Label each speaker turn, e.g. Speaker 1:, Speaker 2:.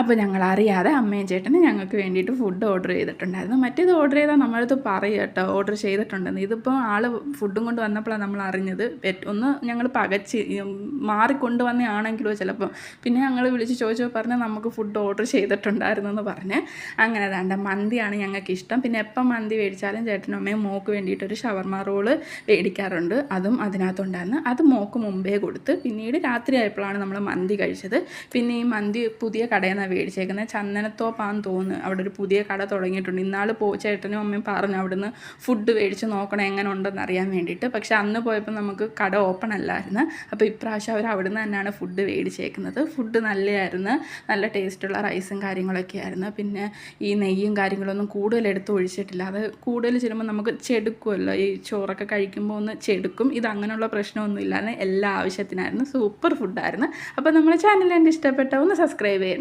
Speaker 1: അപ്പോൾ ഞങ്ങൾ അറിയാതെ അമ്മയും ചേട്ടനും ഞങ്ങൾക്ക് വേണ്ടിയിട്ട് ഫുഡ് ഓർഡർ ചെയ്തിട്ടുണ്ടായിരുന്നു. മറ്റേത് ഓർഡർ ചെയ്താൽ നമ്മളടുത്ത് പറയും കേട്ടോ ഓർഡർ ചെയ്തിട്ടുണ്ടെന്ന്. ഇതിപ്പോൾ ആൾ ഫുഡും കൊണ്ട് വന്നപ്പോഴാണ് നമ്മൾ അറിഞ്ഞത്. ഒന്ന് ഞങ്ങൾ പകച്ച് മാറിക്കൊണ്ടുവന്നതാണെങ്കിലോ ചിലപ്പോൾ. പിന്നെ ഞങ്ങൾ വിളിച്ച് ചോദിച്ചപ്പോൾ പറഞ്ഞാൽ നമുക്ക് ഫുഡ് ഓർഡർ ചെയ്തിട്ടുണ്ടായിരുന്നു എന്ന് പറഞ്ഞ്. അങ്ങനെ വേണ്ട മന്തിയാണ് ഞങ്ങൾക്ക് ഇഷ്ടം. പിന്നെ എപ്പം മന്തി മേടിച്ചാലും ചേട്ടനും അമ്മയും മോക്ക് വേണ്ടിയിട്ടൊരു ഷവർമ റോള് മേടിക്കാറുണ്ട്. അതും അതിനകത്തുണ്ടായിരുന്നു. അത് മോക്ക് മുമ്പേ കൊടുത്ത് പിന്നീട് രാത്രി ആയപ്പോഴാണ് നമ്മൾ മന്തി കഴിച്ചത്. പിന്നെ ഈ മന്തി പുതിയ കടയിൽ നിന്നാണ് മേടിച്ചേക്കുന്നത്. ചന്ദനത്തോപ്പാന്ന് തോന്നുന്നു അവിടെ ഒരു പുതിയ കട തുടങ്ങിയിട്ടുണ്ട്. ഇന്നാൾ ചേട്ടനും അമ്മയും പറഞ്ഞു അവിടുന്ന് ഫുഡ് മേടിച്ച് നോക്കണം എങ്ങനെ ഉണ്ടെന്ന് അറിയാൻ വേണ്ടിയിട്ട്. പക്ഷെ അന്ന് പോയപ്പോൾ നമുക്ക് കട ഓപ്പൺ അല്ലായിരുന്നു. അപ്പോൾ ഇപ്രാവശ്യം അവർ അവിടുന്ന് തന്നെയാണ് ഫുഡ് മേടിച്ചേക്കുന്നത്. ഫുഡ് നല്ലതായിരുന്നു. നല്ല ടേസ്റ്റുള്ള റൈസും കാര്യങ്ങളൊക്കെ ആയിരുന്നു. പിന്നെ ഈ നെയ്യും കാര്യങ്ങളൊന്നും കൂടുതലെടുത്ത് ഒഴിച്ചിട്ടില്ല. അത് കൂടുതൽ ചെല്ലുമ്പോൾ നമുക്ക് ചെടുക്കുമല്ലോ, ഈ ചോറൊക്കെ കഴിക്കുമ്പോൾ ഒന്ന് ചെടുക്കും. ഇത് അങ്ങനെയുള്ള പ്രശ്നമൊന്നും ഇല്ലാതെ എല്ലാ ആവശ്യത്തിനായിരുന്നു. സൂപ്പർ ഫുഡായിരുന്നു. അപ്പോൾ നമ്മുടെ ചാനൽ എൻ്റെ ഇഷ്ടപ്പെട്ട ഒന്ന് സബ്സ്ക്രൈബ് ചെയ്യണം.